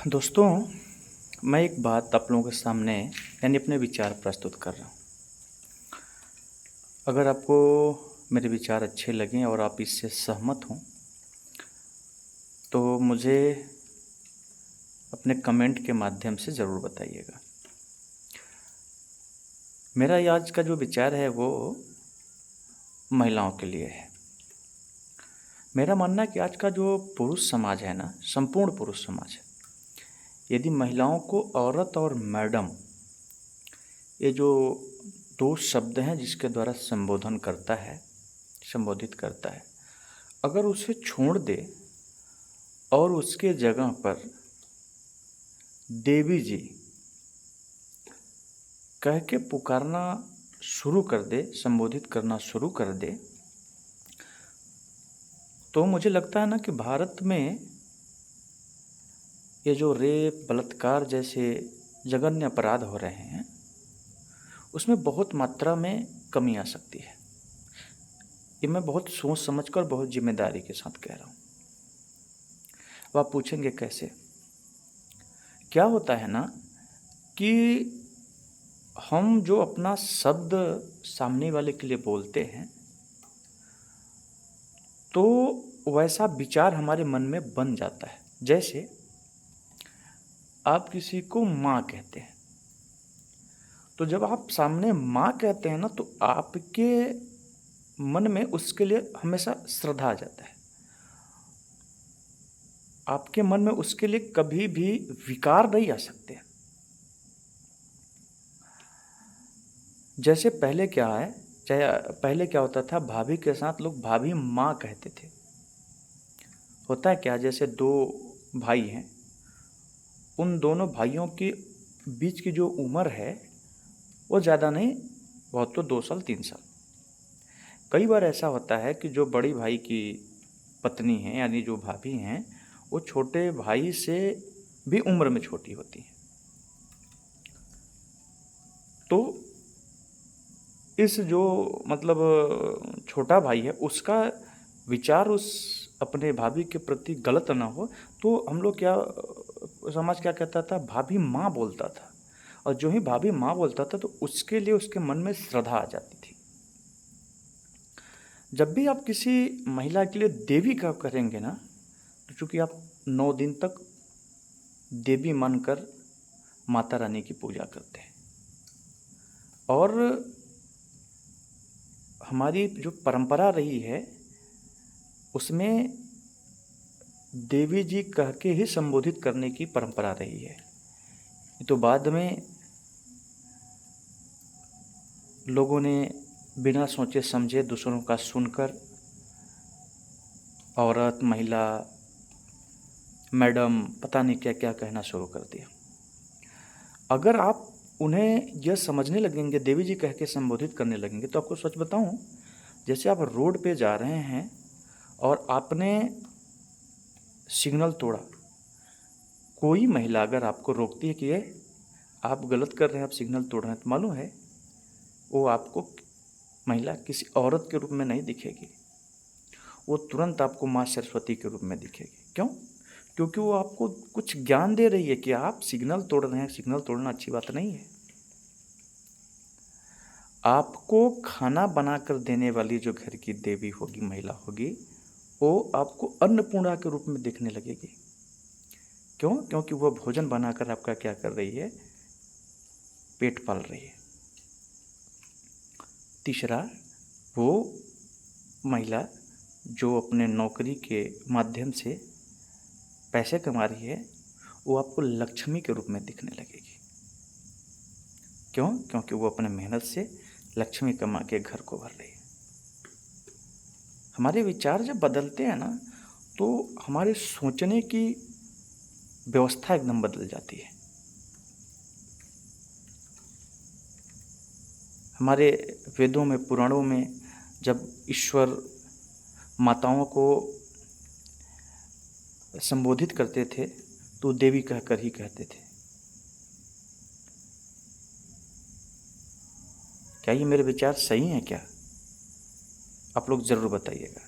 दोस्तों, मैं एक बात आप लोगों के सामने यानी अपने विचार प्रस्तुत कर रहा हूँ। अगर आपको मेरे विचार अच्छे लगें और आप इससे सहमत हों तो मुझे अपने कमेंट के माध्यम से ज़रूर बताइएगा। मेरा ये आज का जो विचार है वो महिलाओं के लिए है। मेरा मानना है कि आज का जो पुरुष समाज है ना, संपूर्ण पुरुष समाज है, यदि महिलाओं को औरत और मैडम ये जो दो शब्द हैं जिसके द्वारा संबोधित करता है, अगर उसे छोड़ दे और उसके जगह पर देवी जी कह के पुकारना शुरू कर दे, संबोधित करना शुरू कर दे, तो मुझे लगता है ना कि भारत में ये जो रेप, बलात्कार जैसे जघन्य अपराध हो रहे हैं उसमें बहुत मात्रा में कमी आ सकती है। ये मैं बहुत सोच समझकर, बहुत जिम्मेदारी के साथ कह रहा हूँ। अब आप पूछेंगे कैसे? क्या होता है ना कि हम जो अपना शब्द सामने वाले के लिए बोलते हैं तो वैसा विचार हमारे मन में बन जाता है। जैसे आप किसी को माँ कहते हैं, तो जब आप सामने माँ कहते हैं ना तो आपके मन में उसके लिए हमेशा श्रद्धा आ जाता है। आपके मन में उसके लिए कभी भी विकार नहीं आ सकते। जैसे पहले क्या है, चाहे पहले क्या होता था, भाभी के साथ लोग भाभी माँ कहते थे। होता है क्या, जैसे दो भाई हैं, उन दोनों भाइयों के बीच की जो उम्र है वो ज़्यादा नहीं, बहुत तो 2 साल 3 साल। कई बार ऐसा होता है कि जो बड़ी भाई की पत्नी है यानी जो भाभी हैं वो छोटे भाई से भी उम्र में छोटी होती हैं। तो इस जो मतलब छोटा भाई है उसका विचार उस अपने भाभी के प्रति गलत ना हो, तो हम लोग क्या, समाज क्या कहता था, भाभी माँ बोलता था। और जो ही भाभी माँ बोलता था तो उसके लिए उसके मन में श्रद्धा आ जाती थी। जब भी आप किसी महिला के लिए देवी का करेंगे ना, तो चूँकि आप 9 दिन तक देवी मानकर माता रानी की पूजा करते हैं, और हमारी जो परंपरा रही है उसमें देवी जी कह के ही संबोधित करने की परंपरा रही है। तो बाद में लोगों ने बिना सोचे समझे दूसरों का सुनकर औरत, महिला, मैडम, पता नहीं क्या क्या कहना शुरू कर दिया। अगर आप उन्हें यह समझने लगेंगे, देवी जी कह के संबोधित करने लगेंगे, तो आपको सच बताऊं, जैसे आप रोड पे जा रहे हैं और आपने सिग्नल तोड़ा, कोई महिला अगर आपको रोकती है कि ये आप गलत कर रहे हैं, आप सिग्नल तोड़ रहे हैं, तो मालूम है वो आपको महिला किसी औरत के रूप में नहीं दिखेगी, वो तुरंत आपको माँ सरस्वती के रूप में दिखेगी। क्यों? क्योंकि वो आपको कुछ ज्ञान दे रही है कि आप सिग्नल तोड़ रहे हैं, सिग्नल तोड़ना अच्छी बात नहीं है। आपको खाना बनाकर देने वाली जो घर की देवी होगी, महिला होगी, वो आपको अन्नपूर्णा के रूप में दिखने लगेगी। क्यों? क्योंकि वह भोजन बनाकर आपका क्या कर रही है, पेट पाल रही है। तीसरा, वो महिला जो अपने नौकरी के माध्यम से पैसे कमा रही है, वो आपको लक्ष्मी के रूप में दिखने लगेगी। क्यों? क्योंकि वो अपने मेहनत से लक्ष्मी कमा के घर को भर रही है। हमारे विचार जब बदलते हैं ना, तो हमारे सोचने की व्यवस्था एकदम बदल जाती है। हमारे वेदों में, पुराणों में जब ईश्वर माताओं को संबोधित करते थे तो देवी कहकर ही कहते थे। क्या ये मेरे विचार सही हैं क्या? आप लोग ज़रूर बताइएगा।